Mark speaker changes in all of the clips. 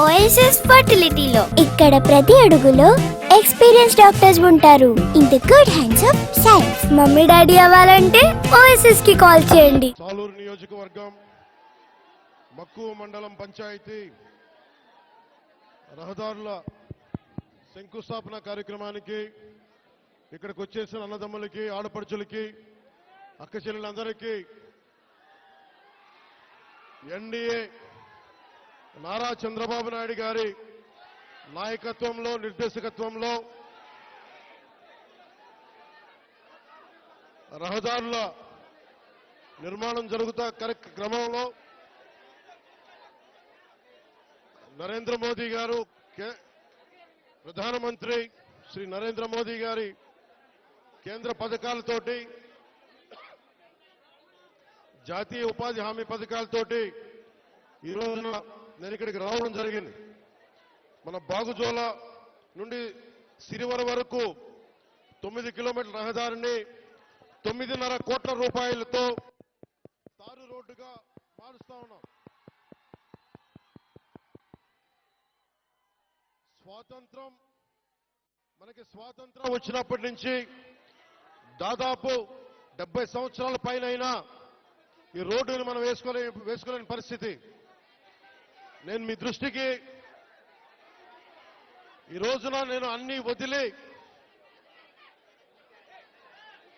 Speaker 1: OSS ఫర్టిలిటీలో ఇక్కడ ప్రతి అడుగులో ఎక్స్పీరియన్స్ డాక్టర్స్ ఉంటారు. In the good hands of science. Mummy daddy అవ్వాలంటే ఓఎస్ఎస్ కి కాల్ చేయండి.
Speaker 2: సాలూరు నియోజకవర్గం మక్కువ మండలం పంచాయతీ రహదారుల శంకుస్థాపన కార్యక్రమానికి ఇక్కడికి వచ్చేసిన అన్నదమ్ములకి, ఆడపడుచులకి, అక్క చెల్లెలందరికీ ఎన్డీఏ నారా చంద్రబాబు నాయుడు గారి నాయకత్వంలో, నిర్దేశకత్వంలో రహదారుల నిర్మాణం జరుగుతా క్రమంలో నరేంద్ర మోదీ గారు, ప్రధానమంత్రి శ్రీ నరేంద్ర మోదీ గారి కేంద్ర పథకాలతోటి, జాతీయ ఉపాధి హామీ పథకాలతోటి ఈ రోజున నేను ఇక్కడికి రావడం జరిగింది. మన బాగుజోల నుండి సిరివర వరకు 9 కిలోమీటర్ల రహదారిని 9.5 కోట్ల రూపాయలతో తారు రోడ్డుగా మారుస్తా ఉన్నాం. మనకి స్వాతంత్రం వచ్చినప్పటి నుంచి దాదాపు 70 సంవత్సరాల పైన ఈ రోడ్డుని మనం వేసుకోలేని పరిస్థితి. నేను మీ దృష్టికి ఈ రోజున నేను అన్ని వదిలి,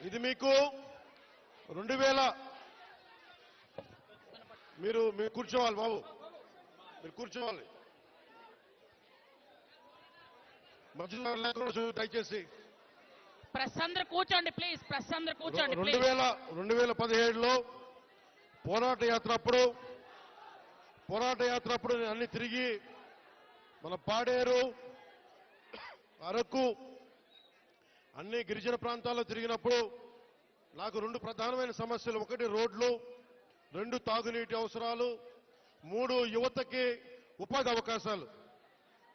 Speaker 2: ఇది మీకు 2000 మీరు కూర్చోవాలి బాబు, మీరు కూర్చోవాలి. మధ్యలో లేకుండా దయచేసి
Speaker 3: ప్రెస్ అందరూ కూర్చోండి ప్లీజ్. ప్రెస్ అందరూ కూర్చోండి.
Speaker 2: 2017లో పోరాట యాత్ర అప్పుడు నేను అన్ని తిరిగి మన పాడేరు, అరకు, అన్ని గిరిజన ప్రాంతాల్లో తిరిగినప్పుడు నాకు 2 ప్రధానమైన సమస్యలు. 1 రోడ్లు, 2 తాగునీటి అవసరాలు, 3 యువతకి ఉపాధి అవకాశాలు.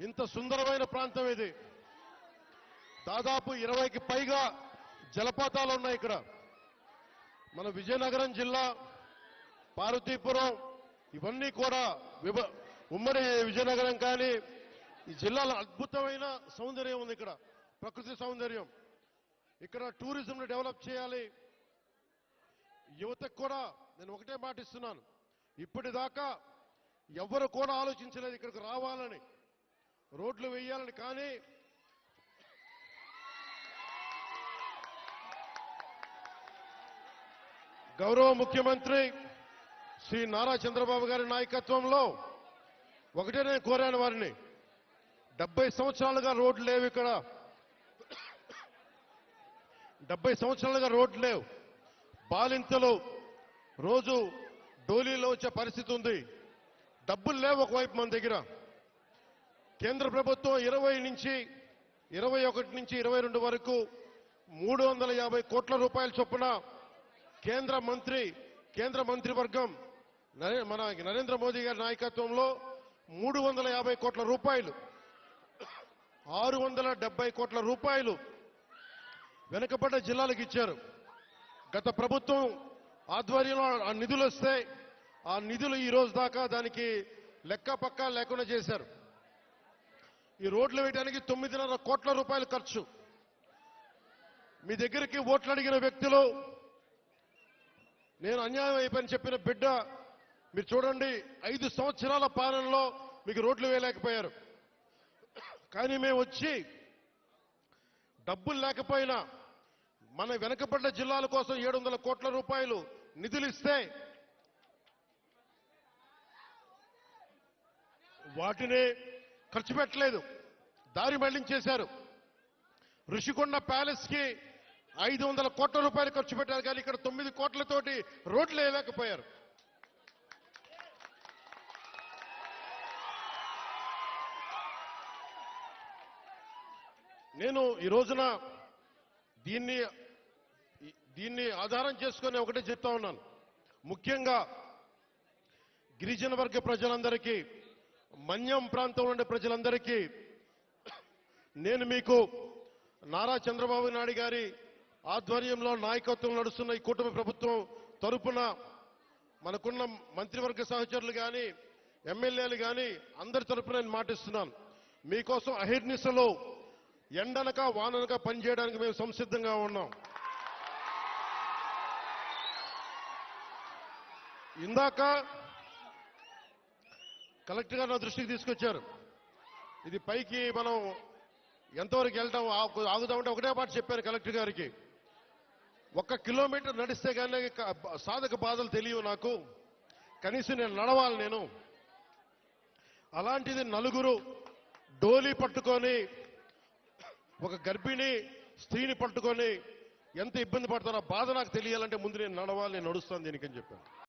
Speaker 2: ఇంత సుందరమైన ప్రాంతం ఇది. దాదాపు 20కి పైగా జలపాతాలు ఉన్నాయి ఇక్కడ. మన విజయనగరం జిల్లా, పార్వతీపురం, ఇవన్నీ కూడా ఉమ్మడి విజయనగరం, కానీ ఈ జిల్లాలో అద్భుతమైన సౌందర్యం ఉంది. ఇక్కడ ప్రకృతి సౌందర్యం. ఇక్కడ టూరిజంను డెవలప్ చేయాలి. యువతకు కూడా నేను ఒకటే మాట ఇస్తున్నాను, ఇప్పటిదాకా ఎవరు కూడా ఆలోచించలేదు ఇక్కడికి రావాలని, రోడ్లు వేయాలని. కానీ గౌరవ ముఖ్యమంత్రి శ్రీ నారా చంద్రబాబు గారి నాయకత్వంలో ఒకటే నేను కోరాను వారిని, 70 సంవత్సరాలుగా రోడ్లు లేవు ఇక్కడ. 70 సంవత్సరాలుగా రోడ్లు లేవు. బాలింతలు రోజు డోలీలో వచ్చే పరిస్థితి ఉంది. డబ్బులు లేవు ఒకవైపు మన దగ్గర. కేంద్ర ప్రభుత్వం 21 నుంచి 22 వరకు 350 కోట్ల రూపాయల చొప్పున కేంద్ర మంత్రివర్గం మన నరేంద్ర మోదీ గారి నాయకత్వంలో 350 కోట్ల రూపాయలు, 670 కోట్ల రూపాయలు వెనుకబడ్డ జిల్లాలకు ఇచ్చారు. గత ప్రభుత్వం ఆధ్వర్యంలో ఆ నిధులు వస్తే ఆ నిధులు ఈ రోజు దాకా దానికి లెక్క పక్క లేకుండా చేశారు. ఈ రోడ్లు వేయడానికి 9.5 కోట్ల రూపాయలు ఖర్చు. మీ దగ్గరికి ఓట్లు అడిగిన వ్యక్తులు, నేను అన్యాయం అయిపోయిన చెప్పిన బిడ్డ, మీరు చూడండి 5 సంవత్సరాల పాలనలో మీకు రోడ్లు వేయలేకపోయారు. కానీ మేము వచ్చి డబ్బులు లేకపోయినా మన వెనకబడ్డ జిల్లాల కోసం 700 కోట్ల రూపాయలు నిధులు ఇస్తే వాటిని ఖర్చు పెట్టలేదు, దారి మళ్లించేశారు. ఋషికొండ ప్యాలెస్ కి 500 కోట్ల రూపాయలు ఖర్చు పెట్టారు, కానీ ఇక్కడ 9 కోట్లతోటి రోడ్లు వేయలేకపోయారు. నేను ఈ రోజున దీన్ని ఆధారం చేసుకొని ఒకటే చెప్తా ఉన్నాను. ముఖ్యంగా గిరిజన వర్గ ప్రజలందరికీ, మన్యం ప్రాంతంలో ఉండే ప్రజలందరికీ నేను మీకు నారా చంద్రబాబు నాయుడు గారి ఆధ్వర్యంలో నాయకత్వం నడుస్తున్న ఈ కూటమి ప్రభుత్వం తరపున మనకున్న మంత్రివర్గ సహచరులు కానీ, ఎమ్మెల్యేలు కానీ అందరి తరపున నేను మాటిస్తున్నాను. మీకోసం అహిర్నిశలో ఎండనక వాననక పనిచేయడానికి మేము సంసిద్ధంగా ఉన్నాం. ఇందాక కలెక్టర్ గారు నా దృష్టికి తీసుకొచ్చారు. ఇది పైకి మనం ఎంతవరకు వెళ్తాం ఆగుదామంటే ఒకటే మాట చెప్పాను కలెక్టర్ గారికి. 1 కిలోమీటర్ నడిస్తే కానీ సాధక బాధలు తెలియవు నాకు, కనీసం నేను నడవాలి నేను. అలాంటిది నలుగురు డోలీ పట్టుకొని ఒక గర్భిణి స్త్రీని పట్టుకొని ఎంత ఇబ్బంది పడతారో బాధ నాకు తెలియాలంటే ముందు నేను నడవాలి, నేను నడుస్తాను దీనికని చెప్పాను.